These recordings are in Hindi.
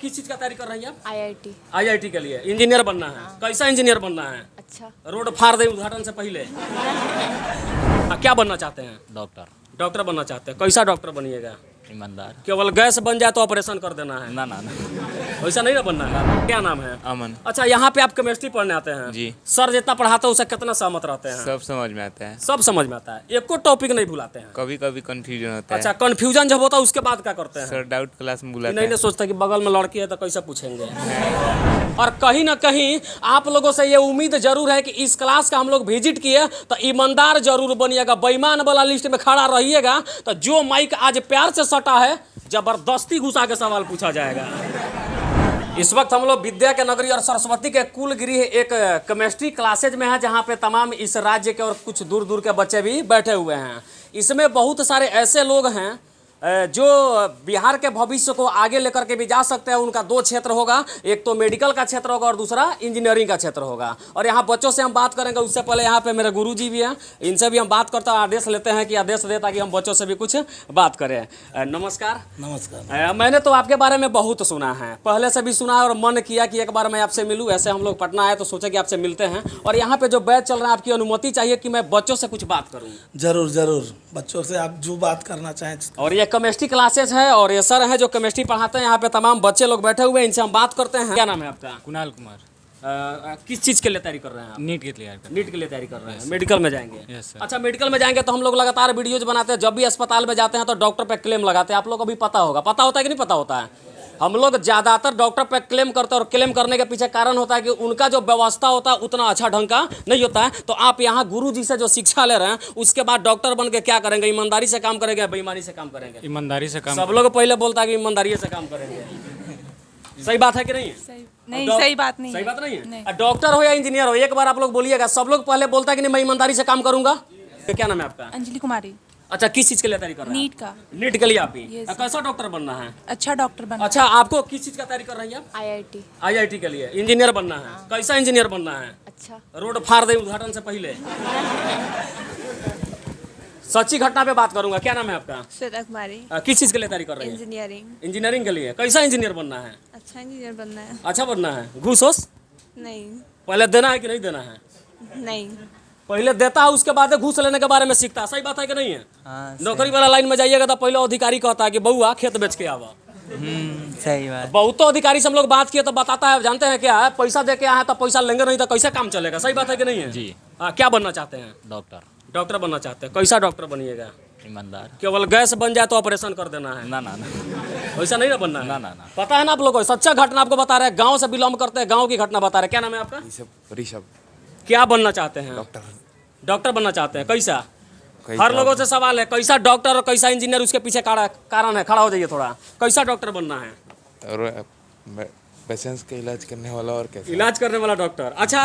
किस चीज का तैयारी कर रही हैं आप? आईआईटी। आईआईटी के लिए इंजीनियर बनना है। कैसा इंजीनियर बनना है? अच्छा। रोड फाड़ दे उद्घाटन से पहले। क्या बनना चाहते हैं? डॉक्टर। डॉक्टर बनना चाहते हैं। कैसा डॉक्टर बनिएगा? ईमानदार। केवल गैस बन जाए तो ऑपरेशन कर देना है? ना ना ना। वैसा नहीं ना बनना है। क्या नाम है? अमन। अच्छा, यहाँ पे आप केमिस्ट्री पढ़ने आते हैं? जी। सर जितना पढ़ाते हैं उससे कितना सहमत रहते हैं? सब समझ में आता है। सब समझ में आता है, एक को टॉपिक नहीं भुलाते हैं? कभी कभी कंफ्यूजन होता अच्छा, है। कंफ्यूजन जब होता है उसके बाद क्या करते हैं? सर डाउट क्लास में बुलाते नहीं हैं। सोचता कि बगल में लड़की है तो कैसे पूछेंगे। और कहीं ना कहीं आप लोगों से ये उम्मीद जरूर है कि इस क्लास का हम लोग विजिट किए तो ईमानदार जरूर बनिएगा, बेईमान वाला लिस्ट में खड़ा रहिएगा तो जो माइक आज प्यार से सटा है जबरदस्ती घुसा के सवाल पूछा जाएगा। इस वक्त हम लोग विद्या के नगरी और सरस्वती के कुलगृह एक केमिस्ट्री क्लासेज में है जहाँ पे तमाम इस राज्य के और कुछ दूर दूर के बच्चे भी बैठे हुए हैं। इसमें बहुत सारे ऐसे लोग हैं जो बिहार के भविष्य को आगे लेकर के भी जा सकते हैं। उनका दो क्षेत्र होगा, एक तो मेडिकल का क्षेत्र होगा और दूसरा इंजीनियरिंग का क्षेत्र होगा। और यहाँ बच्चों से हम बात करेंगे, उससे पहले यहाँ पे मेरे गुरुजी भी हैं, इनसे भी हम बात करते हैं। आदेश लेते हैं कि आदेश दे ताकि हम बच्चों से भी कुछ बात करें। नमस्कार। नमस्कार। मैंने तो आपके बारे में बहुत सुना है, पहले से भी सुना है और मन किया कि एक बार मैं आपसे मिलूँ। ऐसे हम लोग पटना आए तो सोचे कि आपसे मिलते हैं और यहाँ पे जो बैच चल रहा है आपकी अनुमति चाहिए कि मैं बच्चों से कुछ बात करूँ। जरूर जरूर, बच्चों से आप जो बात करना चाहें। और ये केमिस्ट्री क्लासेस है और ये सर हैं जो केमिस्ट्री पढ़ाते हैं। यहाँ पे तमाम बच्चे लोग बैठे हुए हैं, इनसे हम बात करते हैं। क्या नाम है आपका? कुणाल कुमार। किस चीज़ के लिए तैयारी कर रहे हैं आप? नीट की तैयारी कर। नीट के लिए तैयारी कर रहे हैं। मेडिकल में जाएंगे? Yes sir. अच्छा, मेडिकल में जाएंगे तो हम लोग लगातार वीडियोज बनाते हैं। जब भी अस्पताल में जाते हैं तो डॉक्टर पे क्लेम लगाते हैं। आप लोग को भी पता होगा, पता होता है कि नहीं पता होता है? हम लोग ज़्यादातर डॉक्टर पे क्लेम करते हैं और क्लेम करने के पीछे कारण होता है कि उनका जो व्यवस्था होता है उतना अच्छा ढंग का नहीं होता है। तो आप यहाँ गुरु जी से जो शिक्षा ले रहे हैं उसके बाद डॉक्टर बन के क्या करेंगे? ईमानदारी से काम करेंगे, बेईमानी से काम करेंगे? ईमानदारी से काम। सब लोग पहले बोलता है कि ईमानदारी से काम करेंगे। सही बात है कि नहीं? नहीं, सही बात नहीं। सही बात नहीं है। डॉक्टर हो या इंजीनियर हो, एक बार आप लोग बोलिएगा। सब लोग पहले बोलता है कि नहीं मैं ईमानदारी से काम करूंगा। क्या नाम है आपका? अंजलि कुमारी। अच्छा, किस चीज के लिए तैयारी कर रहे हैं? नीट का। नीट के लिए आप ही? Yes, कैसा डॉक्टर बनना है? अच्छा डॉक्टर बनना। अच्छा, आपको किस चीज का तैयारी कर रही हैं आप? आईआईटी। आईआईटी के लिए इंजीनियर बनना है। कैसा इंजीनियर बनना है? अच्छा। रोड फाड़ दे उद्घाटन से पहले। सच्ची घटना पे बात करूंगा। क्या नाम है आपका? श्वेता कुमारी। किस चीज के लिए तैयारी कर रही है? इंजीनियरिंग। इंजीनियरिंग के लिए। कैसा इंजीनियर बनना है? अच्छा इंजीनियर बनना है। अच्छा बनना है। घूस वूस नहीं। पहले देना है कि नहीं देना है? नहीं। पहले देता है उसके बाद घूस लेने के बारे में सीखता है। सही बात है कि नहीं है? नौकरी वाला लाइन में जाइएगा तो पहले अधिकारी कहता है कि बउआ खेत बेच के आवा। सही बात। बहुतों अधिकारी से हम लोग बात किए तो बताता है, जानते हैं क्या है, पैसा दे के आए तो पैसा लेंगे नहीं तो कैसे काम चलेगा। सही बात है कि नहीं है? जी। क्या बनना चाहते हैं? डॉक्टर। डॉक्टर बनना चाहते हैं। कैसा डॉक्टर बनिएगा? ईमानदार। केवल गैस बन जाए तो ऑपरेशन कर देना है? ना ना ना। वैसा नहीं ना बनना है? ना ना ना। पता है ना आप लोगों को? सच्चा घटना आपको बता रहे हैं, गाँव से बिलोंग करते हैं, गाँव की घटना बता रहे हैं। क्या नाम है आपका? ऋषभ। क्या बनना चाहते हैं? डॉक्टर। डॉक्टर बनना चाहते हैं। कैसा? हर लोगों से सवाल है, कैसा डॉक्टर और कैसा इंजीनियर, उसके पीछे कारण है। खड़ा हो जाइए थोड़ा। कैसा डॉक्टर बनना है? और पेशेंट्स का इलाज करने वाला और कैसे? इलाज करने वाला डॉक्टर। अच्छा,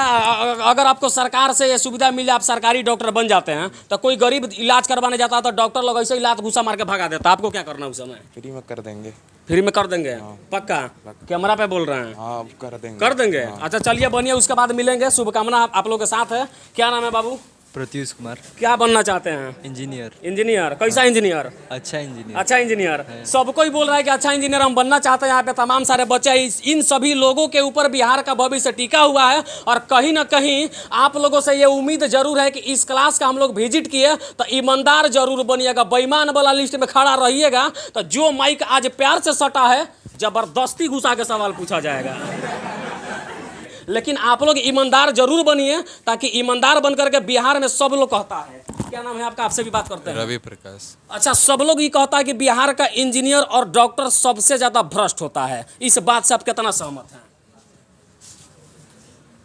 अगर आपको सरकार से ये सुविधा मिल जाए, आप सरकारी डॉक्टर बन जाते हैं तो कोई गरीब इलाज करवाने जाता है तो डॉक्टर लोग ऐसे ही लात घुसा मार के भगा देता है, आपको क्या करना उस समय? फ्री में कर देंगे। फ्री में कर देंगे? पक्का? कैमरा पे बोल रहे हैं? हाँ कर देंगे। कर देंगे? अच्छा चलिए बनिए, उसके बाद मिलेंगे। शुभकामना आप लोग के साथ है। क्या नाम है बाबू? प्रत्युष कुमार। क्या बनना चाहते हैं? इंजीनियर। इंजीनियर। कैसा इंजीनियर? अच्छा इंजीनियर। अच्छा इंजीनियर। सबको ही बोल रहा है कि अच्छा इंजीनियर हम बनना चाहते हैं। यहाँ पे तमाम सारे बच्चे, इन सभी लोगों के ऊपर बिहार का भविष्य टिका हुआ है। और कहीं ना कहीं आप लोगों से ये उम्मीद जरूर है कि इस क्लास का हम लोग विजिट किए तो ईमानदार जरूर बनिएगा, बेईमान वाला लिस्ट में खड़ा रहिएगा तो जो माइक आज प्यार से सटा है जबरदस्ती घुसा के सवाल पूछा जाएगा। लेकिन आप लोग ईमानदार जरूर बनिए ताकि ईमानदार बनकर के बिहार में सब लोग कहता है। क्या नाम है आपका? आपसे भी बात करते हैं। रवि प्रकाश। अच्छा, सब लोग ये कहता है कि बिहार का इंजीनियर और डॉक्टर सबसे ज्यादा भ्रष्ट होता है। इस बात से आप कितना सहमत हैं?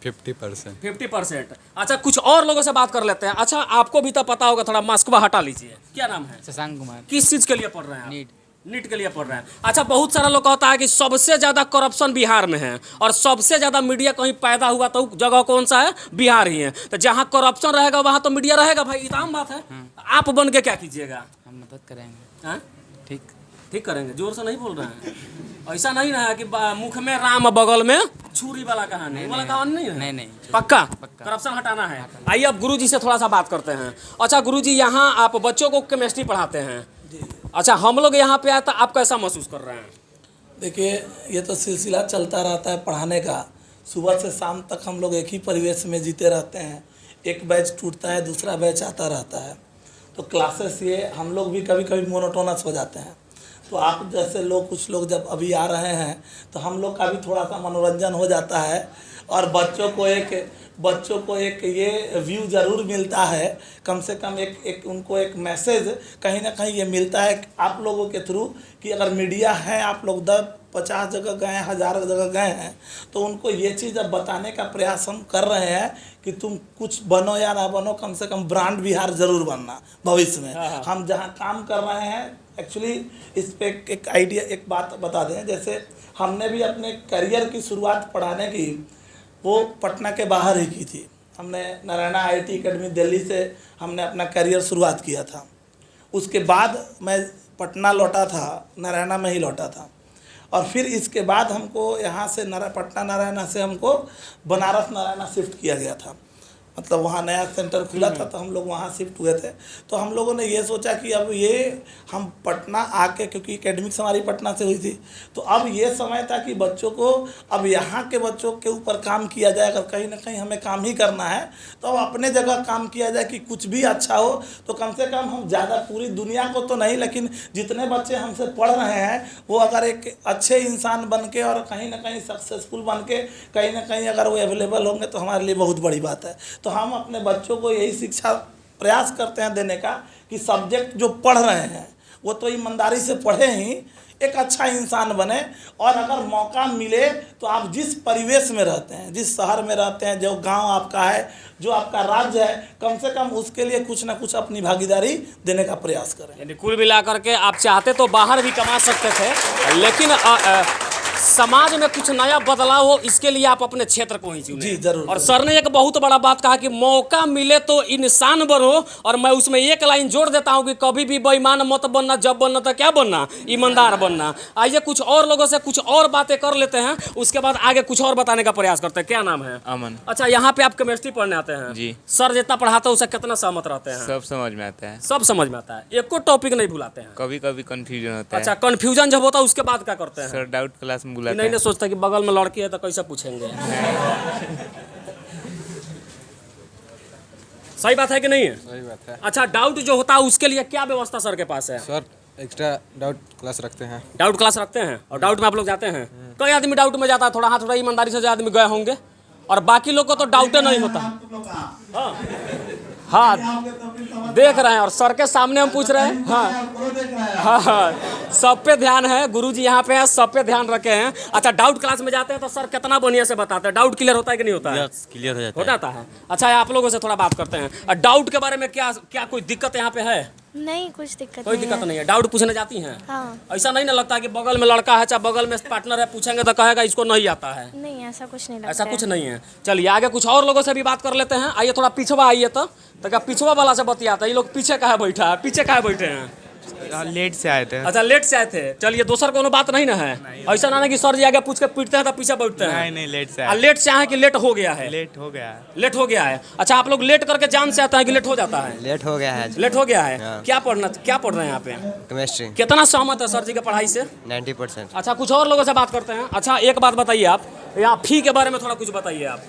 50%। 50%। अच्छा, कुछ और लोगों से बात कर लेते हैं। अच्छा, आपको भी तो पता होगा, थोड़ा मास्कवा हटा लीजिए। क्या नाम है? शशांक कुमार। किस चीज के लिए पढ़ रहे हैं? नीट। नीट के लिए पढ़ रहे हैं। अच्छा, बहुत सारा लोग कहता है कि सबसे ज़्यादा करप्शन बिहार में है और सबसे ज़्यादा मीडिया कहीं पैदा हुआ तो जगह कौन सा है? बिहार ही है। तो जहाँ करप्शन रहेगा वहाँ तो मीडिया रहेगा भाई, ये आम बात है। आप बन के क्या कीजिएगा? हम मदद करेंगे। हाँ? ठीक करेंगे। जोर से नहीं बोल रहे हैं। ऐसा नहीं ना है कि मुख में राम बगल में छुरी वाला कहानी, वाला कहानी नहीं है। नहीं। पक्का करप्शन हटाना है। आइए अब गुरुजी से थोड़ा सा बात करते हैं। अच्छा गुरुजी, यहाँ आप बच्चों को केमिस्ट्री पढ़ाते हैं। अच्छा, हम लोग यहाँ पे आए तो आप कैसा महसूस कर रहे हैं? देखिए, ये तो सिलसिला चलता रहता है पढ़ाने का। सुबह से शाम तक हम लोग एक ही परिवेश में जीते रहते हैं। एक बैच टूटता है, दूसरा बैच आता रहता है। तो क्लासेस ये हम लोग भी कभी कभी मोनोटोनस हो जाते हैं। तो आप जैसे लोग, कुछ लोग जब अभी आ रहे हैं तो हम लोग का भी थोड़ा सा मनोरंजन हो जाता है और बच्चों को एक ये व्यू ज़रूर मिलता है। कम से कम एक उनको एक मैसेज कहीं ना कहीं ये मिलता है आप लोगों के थ्रू कि अगर मीडिया है, आप लोग 10-50 जगह गए हैं, 1000 जगह गए हैं, तो उनको ये चीज़ अब बताने का प्रयास हम कर रहे हैं कि तुम कुछ बनो या ना बनो, कम से कम ब्रांड बिहार ज़रूर बनना भविष्य में। हम जहाँ काम कर रहे हैं, एक्चुअली इस पे एक आइडिया, एक बात बता दें। जैसे हमने भी अपने करियर की शुरुआत पढ़ाने की वो पटना के बाहर ही की थी। हमने नारायणा IIT अकेडमी दिल्ली से हमने अपना करियर शुरुआत किया था। उसके बाद मैं पटना लौटा था, नारायणा में ही लौटा था। और फिर इसके बाद हमको यहाँ से पटना नारायणा से हमको बनारस नारायणा शिफ्ट किया गया था। मतलब वहाँ नया सेंटर खुला था तो हम लोग वहाँ शिफ्ट हुए थे। तो हम लोगों ने ये सोचा कि अब ये हम पटना आके, क्योंकि एकेडमिक्स हमारी पटना से हुई थी, तो अब ये समय था कि बच्चों को, अब यहाँ के बच्चों के ऊपर काम किया जाए। अगर कहीं ना कहीं हमें काम ही करना है तो अब अपने जगह काम किया जाए कि कुछ भी अच्छा हो तो कम से कम हम ज़्यादा, पूरी दुनिया को तो नहीं, लेकिन जितने बच्चे हमसे पढ़ रहे हैं वो अगर एक अच्छे इंसान बन के और कहीं ना कहीं सक्सेसफुल बन के कहीं ना कहीं अगर वो अवेलेबल होंगे तो हमारे लिए बहुत बड़ी बात है। तो हम अपने बच्चों को यही शिक्षा प्रयास करते हैं देने का कि सब्जेक्ट जो पढ़ रहे हैं वो तो ईमानदारी से पढ़े ही, एक अच्छा इंसान बने। और अगर मौका मिले तो आप जिस परिवेश में रहते हैं, जिस शहर में रहते हैं, जो गांव आपका है, जो आपका राज्य है, कम से कम उसके लिए कुछ ना कुछ अपनी भागीदारी देने का प्रयास करें। यानी कुल मिलाकर के आप चाहते तो बाहर भी कमा सकते थे, लेकिन समाज में कुछ नया बदलाव हो, इसके लिए आप अपने क्षेत्र को ही चुने। जी जरूर। और सर ने एक बहुत बड़ा बात कहा कि मौका मिले तो इंसान बनो। और मैं उसमें एक लाइन जोड़ देता हूं कि कभी भी बेईमान मत बनना, जब बनना तो क्या बनना, ईमानदार बनना। आइए कुछ और लोगों से कुछ और बातें कर लेते हैं, उसके बाद आगे कुछ और बताने का प्रयास करते हैं। क्या नाम है? अमन। अच्छा, यहाँ पे आप केमिस्ट्री पढ़ने आते हैं? जी। सर जितना पढ़ाता है उससे कितना सहमत रहते हैं? सब समझ में आता है। सब समझ में आता है, एको टॉपिक नहीं भुलाते हैं? कभी कभी कंफ्यूजन होता है। अच्छा, कंफ्यूजन जब होता है उसके बाद क्या करते हैं? सर डाउट क्लास में बुलाते नहीं हैं। सोचता कि बगल में लड़की है तो कैसे पूछेंगे। सही बात है कि नहीं है? सही बात है अच्छा, डाउट जो होता है उसके लिए क्या व्यवस्था सर के पास है? सर। एक्स्ट्रा डाउट क्लास रखते हैं। डाउट क्लास रखते हैं और डाउट में आप लोग जाते हैं? कई आदमी डाउट में जाता है, थोड़ा हाथ, थोड़ा ईमानदारी से जो आदमी गए होंगे, और बाकी लोग को तो डाउटे नहीं होता। हाँ, देख रहे हैं और सर के सामने हम पूछ रहे हैं। हाँ, सब पे ध्यान है, गुरुजी यहाँ पे हैं, सब पे ध्यान रखे हैं। अच्छा, डाउट क्लास में जाते हैं तो सर कितना बढ़िया से बताते हैं, डाउट क्लियर होता है कि नहीं होता है? क्लियर हो जाता है। अच्छा, आप लोगों से थोड़ा बात करते हैं। डाउट के बारे में क्या कोई दिक्कत यहाँ पे है? नहीं, कुछ दिक्कत कोई दिक्कत नहीं है। डाउट पूछने जाती हैं? हाँ। ऐसा नहीं ना लगता कि बगल में लड़का है, चाहे बगल में पार्टनर है, पूछेंगे तो कहेगा इसको नहीं आता है? नहीं, ऐसा कुछ नहीं लगता ऐसा कुछ नहीं है। चलिए आगे कुछ और लोगों से भी बात कर लेते हैं। आइए थोड़ा पिछवा आइए तो क्या पिछवा वाला से बतियाता है। ये लोग पीछे कहाँ बैठा है, पीछे कहाँ बैठे हैं? लेट से आए थे। अच्छा, लेट से आए थे। चलिए, दोसर कोनो बात नहीं ना है? ऐसा ना कि सर जी आगे पूछ के पीटते हैं तो पीछे बैठते हैं? नहीं, लेट से आए। लेट से आए कि लेट हो गया है? लेट हो गया। लेट हो गया है। अच्छा, आप लोग लेट करके जान से आते हैं कि लेट हो जाता है? लेट हो गया है। लेट हो गया है। क्या पढ़ रहे हैं यहाँ पे? केमिस्ट्री। कितना सहमत है सर जी के पढ़ाई से? 90%। अच्छा, कुछ और लोगों से बात करते हैं। अच्छा, एक बात बताइए आप, यहाँ फी के बारे में थोड़ा कुछ बताइए आप।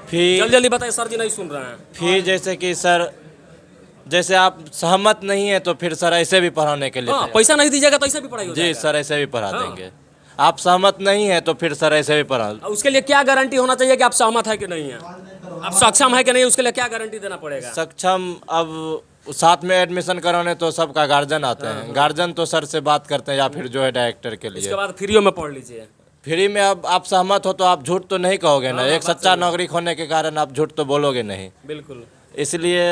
फी जल्दी जल्दी बताइए, सर जी नहीं सुन रहे हैं। फी जैसे कि सर, जैसे आप सहमत नहीं है तो फिर सर ऐसे भी पढ़ाने के लिए हाँ, पैसा नहीं दीजिएगा तो ऐसे भी पढ़ाई हो जी जाएगा। सर ऐसे भी पढ़ा हाँ। देंगे। आप सहमत नहीं है तो फिर सर ऐसे भी पढ़ा। उसके लिए क्या गारंटी होना चाहिए कि आप सहमत है कि नहीं है, आप सक्षम है कि नहीं, उसके लिए क्या गारंटी देना पड़ेगा? सक्षम, अब साथ में एडमिशन कराने तो सबका गार्जियन आते हैं। गार्जियन तो सर से बात करते हैं या फिर जो है डायरेक्टर के लिए। इसके बाद फ्रीओ में पढ़ लीजिए। फ्री में अब आप सहमत हो तो आप झूठ तो नहीं कहोगे ना। एक सच्चा नागरिक होने के कारण आप झूठ तो बोलोगे नहीं। बिल्कुल। इसलिए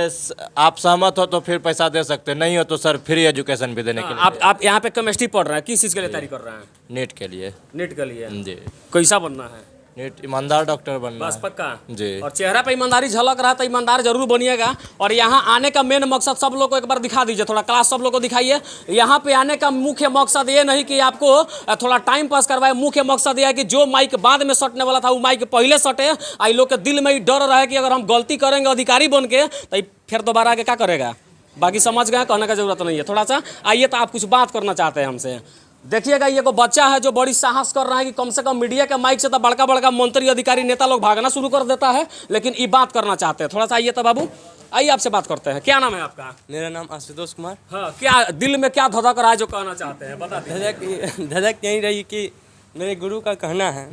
आप सहमत हो तो फिर पैसा दे सकते, नहीं हो तो सर फ्री एजुकेशन भी देने के लिए। आप यहाँ पे केमिस्ट्री पढ़ रहे हैं, किस चीज़ के लिए तैयारी कर रहे हैं? नीट के लिए। नीट के लिए? जी। कैसा बनना है? नीट ईमानदार डॉक्टर बनना बस है। पक्का? जी। और चेहरा पे ईमानदारी झलक रहा तो ईमानदार जरूर बनिएगा। और यहाँ आने का मेन मकसद सब लोग को एक बार दिखा दीजिए, थोड़ा क्लास सब लोग को दिखाइए। यहाँ पे आने का मुख्य मकसद ये नहीं कि आपको थोड़ा टाइम पास करवाए, मुख्य मकसद ये है कि जो माइक बाद में सटने वाला था वो माइक पहले सटे। आई लोग के दिल में ही डर रहे कि अगर हम गलती करेंगे अधिकारी बन के तो फिर दोबारा आके क्या करेगा। बाकी समझ गए, कहने का जरूरत नहीं है। थोड़ा सा आइए तो आप कुछ बात करना चाहते हैं हमसे। देखिएगा ये को बच्चा है जो बड़ी साहस कर रहा है कि कम से कम मीडिया के माइक से तो बड़का बड़का मंत्री अधिकारी नेता लोग भागना शुरू कर देता है, लेकिन ये बात करना चाहते हैं। थोड़ा सा आइए तो बाबू, आइए आपसे बात करते हैं। क्या नाम है आपका? मेरा नाम आशुतोष कुमार। हाँ, क्या दिल में क्या धधक रहा है जो कहना चाहते हैं, बता दीजिए। धड़क यही रही कि मेरे गुरु का कहना है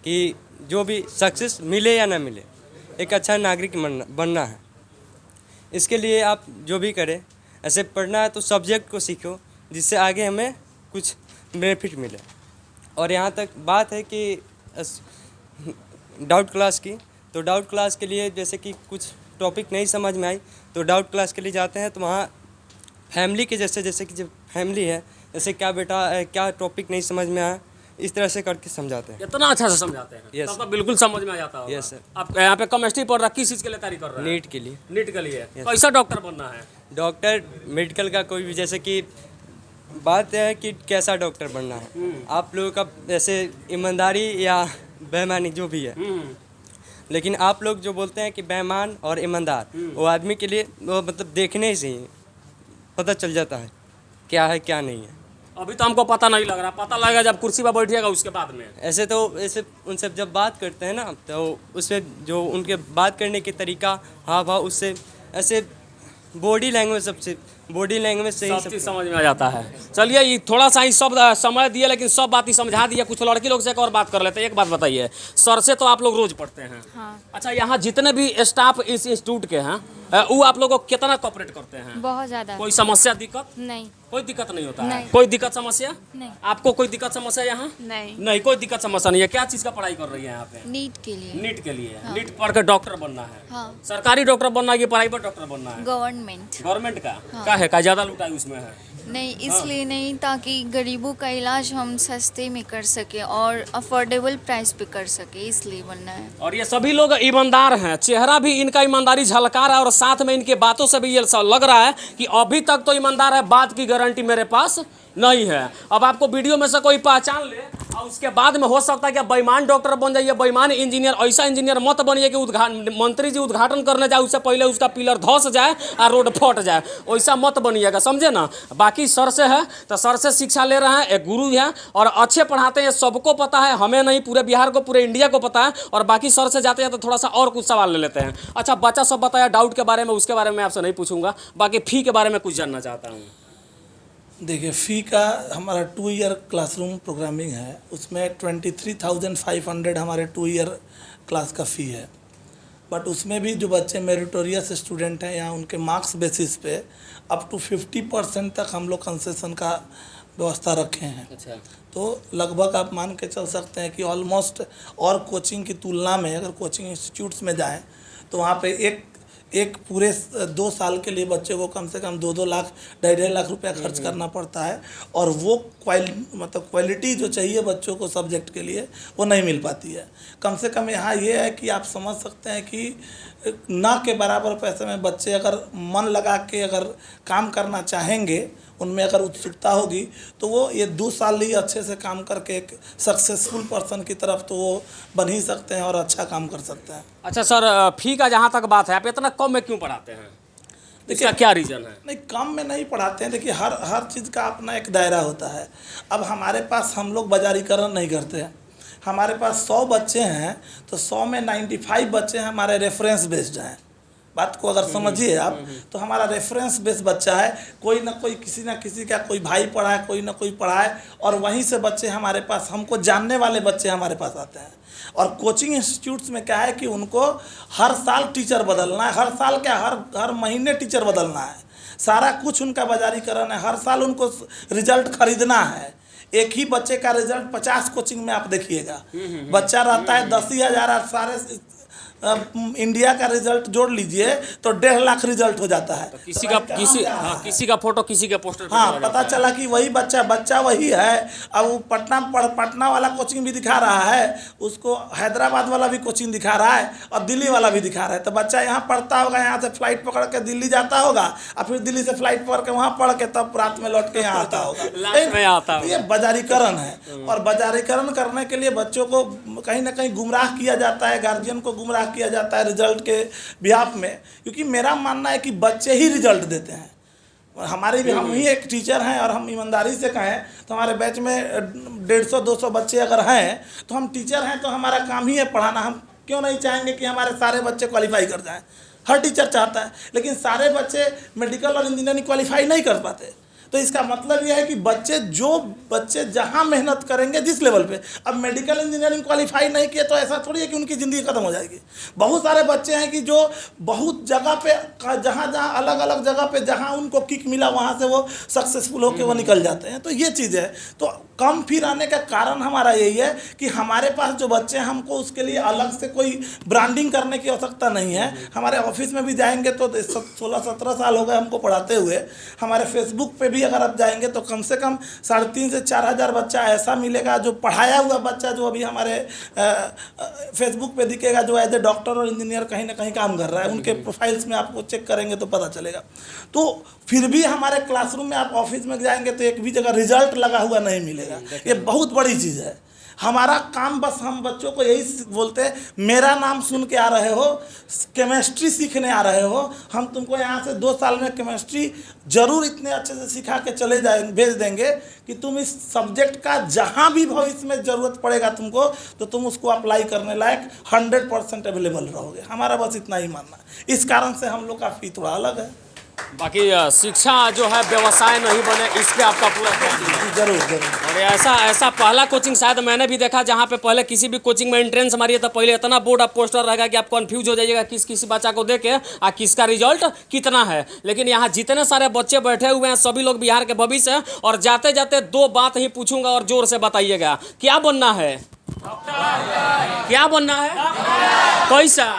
कि जो भी सक्सेस मिले या ना मिले, एक अच्छा नागरिक बनना है। इसके लिए आप जो भी करें, ऐसे पढ़ना है तो सब्जेक्ट को सीखो जिससे आगे हमें कुछ बेनिफिट मिले। और यहाँ तक बात है कि डाउट क्लास की, तो डाउट क्लास के लिए जैसे कि कुछ टॉपिक नहीं समझ में आई तो डाउट क्लास के लिए जाते हैं, तो वहाँ फैमिली के जैसे कि जब फैमिली है, जैसे क्या बेटा क्या टॉपिक नहीं समझ में आया, इस तरह से करके समझाते हैं। इतना अच्छा से समझाते हैं? Yes, तब तो बिल्कुल समझ में आ जाता होगा। Yes, sir. आप यहाँ पे केमिस्ट्री पढ़ रहा, किस चीज़ के लिए तैयारी कर रहे हैं? नीट के लिए। नीट के लिए। कैसा डॉक्टर बनना है? डॉक्टर मेडिकल का कोई भी, जैसे कि बात है कि कैसा डॉक्टर बनना है, आप लोगों का जैसे ईमानदारी या बेईमानी जो भी है, लेकिन आप लोग जो बोलते हैं कि बेईमान और ईमानदार, वो आदमी के लिए वो मतलब देखने से ही पता चल जाता है क्या है क्या नहीं है। अभी तो हमको पता नहीं लग रहा, पता लगेगा जब कुर्सी पर बैठिएगा उसके बाद में। ऐसे उनसे जब बात करते हैं ना, तो उससे जो उनके बात करने के तरीका, हाव भाव, उससे ऐसे बॉडी लैंग्वेज से ही सब चीज़ समझ में आ जाता है। चलिए, ये थोड़ा सा ही शब्द समय दिए, लेकिन सब बात ही समझा दिया। कुछ लड़की लोग से एक और बात कर लेते हैं। एक बात बताइए, सर से तो आप लोग रोज पढ़ते हैं। हाँ। अच्छा, यहाँ जितने भी स्टाफ इस इंस्टीट्यूट के हैं, वो आप लोगों को कितना कोऑपरेट करते हैं? बहुत ज़्यादा। कोई समस्या दिक्कत? नहीं। कोई दिक्कत नहीं होता है? नहीं। कोई दिक्कत समस्या? नहीं। आपको कोई दिक्कत समस्या यहाँ? नहीं। नहीं, कोई दिक्कत समस्या नहीं है। क्या चीज़ का पढ़ाई कर रही है यहाँ पे? नीट के लिए। नीट के लिए। नीट पढ़ के डॉक्टर बनना है? हाँ। सरकारी डॉक्टर बनना है कि प्राइवेट डॉक्टर बनना है? गवर्नमेंट। गवर्नमेंट का? क्या है, का ज़्यादा लुटाई उसमें है? नहीं, इसलिए नहीं, ताकि गरीबों का इलाज हम सस्ते में कर सके और अफोर्डेबल प्राइस पे कर सके, इसलिए बनना है। और ये सभी लोग ईमानदार हैं, चेहरा भी इनका ईमानदारी झलका रहा है, और साथ में इनके बातों से भी ये लग रहा है कि अभी तक तो ईमानदार है, बात की गारंटी मेरे पास नहीं है। अब आपको वीडियो में से कोई पहचान ले और उसके बाद में हो सकता है कि बेईमान डॉक्टर बन जाइए, बेईमान इंजीनियर। ऐसा इंजीनियर मत बनिए कि मंत्री जी उद्घाटन करने जाए उससे पहले उसका पिलर धंस जाए और रोड फट जाए, वैसा मत बनिएगा, समझे ना। बाकी सर से है तो सर से शिक्षा ले रहे हैं, एक गुरु हैं और अच्छे पढ़ाते हैं, सबको पता है, हमें नहीं पूरे बिहार को, पूरे इंडिया को पता है। और बाकी सर से जाते हैं तो थोड़ा सा और कुछ सवाल ले लेते हैं। अच्छा, बच्चा सब बताया डाउट के बारे में, उसके बारे में आपसे नहीं पूछूंगा। बाकी फ़ी के बारे में कुछ जानना चाहता हूँ। देखिए, फ़ी का हमारा 2 ईयर क्लासरूम प्रोग्रामिंग है, उसमें 23,500 हमारे 2 ईयर क्लास का फ़ी है। बट उसमें भी जो बच्चे मेरिटोरियस स्टूडेंट हैं, यहाँ उनके मार्क्स बेसिस पे अप टू 50% तक हम लोग कंसेशन का व्यवस्था रखे हैं। अच्छा। तो लगभग आप मान के चल सकते हैं कि ऑलमोस्ट और कोचिंग की तुलना में अगर कोचिंग इंस्टीट्यूट्स में जाएं तो वहाँ पे एक पूरे 2 साल के लिए बच्चे को कम से कम 2-2 लाख 2.5 लाख रुपया खर्च करना पड़ता है, और वो क्वालिटी जो चाहिए बच्चों को सब्जेक्ट के लिए वो नहीं मिल पाती है। कम से कम यहाँ ये है कि आप समझ सकते हैं कि ना के बराबर पैसे में बच्चे अगर मन लगा के अगर काम करना चाहेंगे, उनमें अगर उत्सुकता होगी, तो वो ये 2 साल ही अच्छे से काम करके एक सक्सेसफुल पर्सन की तरफ तो वो बन ही सकते हैं और अच्छा काम कर सकते हैं। अच्छा सर, फ़ी का जहाँ तक बात है, आप इतना कम में क्यों पढ़ाते हैं? इसका क्या रीज़न है? नहीं, कम में नहीं पढ़ाते हैं। देखिए, हर चीज़ का अपना एक दायरा होता है। अब हमारे पास हम लोग बाजारीकरण नहीं करते हैं। हमारे पास 100 बच्चे हैं तो 100 में 95 बच्चे हमारे रेफरेंस बेस्ड हैं। बात को अगर समझिए आप, तो हमारा रेफरेंस बेस्ड बच्चा है, कोई ना कोई किसी ना किसी का कोई भाई पढ़ा है, कोई ना कोई पढ़ा है, और वहीं से बच्चे हमारे पास, हमको जानने वाले बच्चे हमारे पास आते हैं। और कोचिंग इंस्टीट्यूट्स में क्या है कि उनको हर साल टीचर बदलना है, हर साल क्या, हर महीने टीचर बदलना है, सारा कुछ उनका बाजारीकरण है, हर साल उनको रिजल्ट खरीदना है। एक ही बच्चे का रिजल्ट 50 कोचिंग में आप देखिएगा, बच्चा रहता है 10,000, सारे इंडिया का रिजल्ट जोड़ लीजिए तो 1.5 लाख रिजल्ट हो जाता है। तो किसी का फोटो किसी के पोस्टर पे हाँ, पता चला कि वही बच्चा वही है। अब वो पटना वाला कोचिंग भी दिखा रहा है, उसको हैदराबाद वाला भी कोचिंग दिखा रहा है और दिल्ली वाला भी दिखा रहा है। तो बच्चा यहाँ पढ़ता होगा, यहाँ से फ्लाइट पकड़ के दिल्ली जाता होगा और फिर दिल्ली से फ्लाइट पकड़ के वहाँ पढ़ के तब रात में लौट के यहाँ आता होगा। ये बाजारीकरण है, और बाजारीकरण करने के लिए बच्चों को कहीं ना कहीं गुमराह किया जाता है, गार्जियन को गुमराह किया जाता है रिजल्ट के बिहाफ में। क्योंकि मेरा मानना है कि बच्चे ही रिजल्ट देते हैं। हमारे भी हम ही एक टीचर हैं और हम ईमानदारी से कहें तो हमारे बैच में 150-200 बच्चे अगर हैं तो हम टीचर हैं तो हमारा काम ही है पढ़ाना। हम क्यों नहीं चाहेंगे कि हमारे सारे बच्चे क्वालिफाई कर जाएं? हर टीचर चाहता है, लेकिन सारे बच्चे मेडिकल और इंजीनियरिंग क्वालिफाई नहीं कर पाते। तो इसका मतलब यह है कि बच्चे जहाँ मेहनत करेंगे जिस लेवल पे, अब मेडिकल इंजीनियरिंग क्वालिफाई नहीं किए तो ऐसा थोड़ी है कि उनकी ज़िंदगी ख़त्म हो जाएगी। बहुत सारे बच्चे हैं कि जो बहुत जगह पे जहाँ अलग अलग जगह पे जहाँ उनको किक मिला वहाँ से वो सक्सेसफुल होकर वो निकल जाते हैं। तो ये चीज़ है। तो कम फी आने का कारण हमारा यही है कि हमारे पास जो बच्चे हैं हमको उसके लिए अलग से कोई ब्रांडिंग करने की आवश्यकता नहीं है। हमारे ऑफिस में भी जाएंगे तो 16-17 साल हो गए हमको पढ़ाते हुए। हमारे फेसबुक पे भी अगर आप जाएंगे तो कम से कम 3,500 से 4,000 बच्चा ऐसा मिलेगा जो पढ़ाया हुआ बच्चा जो अभी हमारे फेसबुक पे दिखेगा जो एज ए डॉक्टर और इंजीनियर कहीं ना कहीं काम कर रहा है। उनके प्रोफाइल्स में आपको चेक करेंगे तो पता चलेगा। तो फिर भी हमारे क्लासरूम में आप ऑफिस में जाएंगे तो एक भी जगह रिजल्ट लगा हुआ नहीं मिलेगा। ये बहुत बड़ी चीज़ है। हमारा काम बस हम बच्चों को यही बोलते हैं, मेरा नाम सुन के आ रहे हो, केमिस्ट्री सीखने आ रहे हो, हम तुमको यहाँ से 2 साल में केमिस्ट्री ज़रूर इतने अच्छे से सिखा के चले भेज देंगे कि तुम इस सब्जेक्ट का जहाँ भी भविष्य में ज़रूरत पड़ेगा तुमको तो तुम उसको अप्लाई करने लायक 100% अवेलेबल रहोगे। हमारा बस इतना ही मानना है। इस कारण से हम लोग का फी थोड़ा अलग है। बाकी शिक्षा जो है व्यवसाय नहीं बने, इस पे आपका पूरा ध्यान है। जरूर जरूर। और ऐसा पहला कोचिंग शायद मैंने भी देखा जहाँ पे पहले किसी भी कोचिंग में एंट्रेंस मारिए तो पहले इतना बोर्ड ऑफ पोस्टर रहेगा कि आप कंफ्यूज हो जाइएगा किसी बच्चा को देख के किसका रिजल्ट कितना है। लेकिन यहाँ जितने सारे बच्चे बैठे हुए हैं सभी लोग बिहार के भविष्य हैं। और जाते जाते 2 बात ही पूछूंगा और जोर से बताइएगा, क्या बनना है? क्या बनना है? कैसा?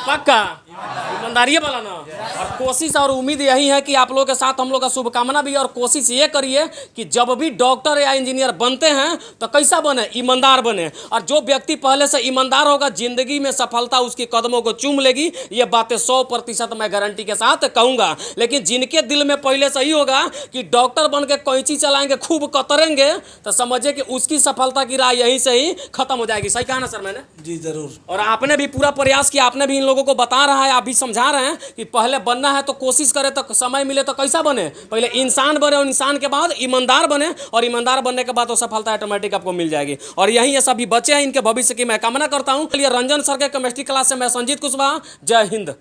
पक्का ईमानदारी वाला ना। और कोशिश और उम्मीद यही है कि आप लोगों के साथ हम लोग का शुभकामना भी। और कोशिश ये करिए कि जब भी डॉक्टर या इंजीनियर बनते हैं तो कैसा बने? ईमानदार बने। और जो व्यक्ति पहले से ईमानदार होगा जिंदगी में सफलता उसके कदमों को चूम लेगी। ये बातें 100% मैं गारंटी के साथ कहूँगा। लेकिन जिनके दिल में पहले से ही होगा कि डॉक्टर बन के कैंची चलाएंगे, खूब कतरेंगे, तो समझिए कि उसकी सफलता की राह यहीं से ही खत्म हो जाएगी। सही कहा ना सर मैंने? जी जरूर। और आपने भी पूरा प्रयास किया, आपने भी इन लोगों को बता रहा है, आप भी समझा रहे हैं कि पहले बनना है तो कोशिश करें, तो समय मिले तो कैसा बने? पहले इंसान बने और इंसान के बाद ईमानदार बने। और ईमानदार बनने के बाद तो सफलता ऑटोमेटिक आपको मिल जाएगी। और यही ये सभी बच्चे हैं, इनके भविष्य की मैं कामना करता हूँ। चलिए, रंजन सर के केमिस्ट्री क्लास से मैं संजीत कुशवाहा। जय हिंद।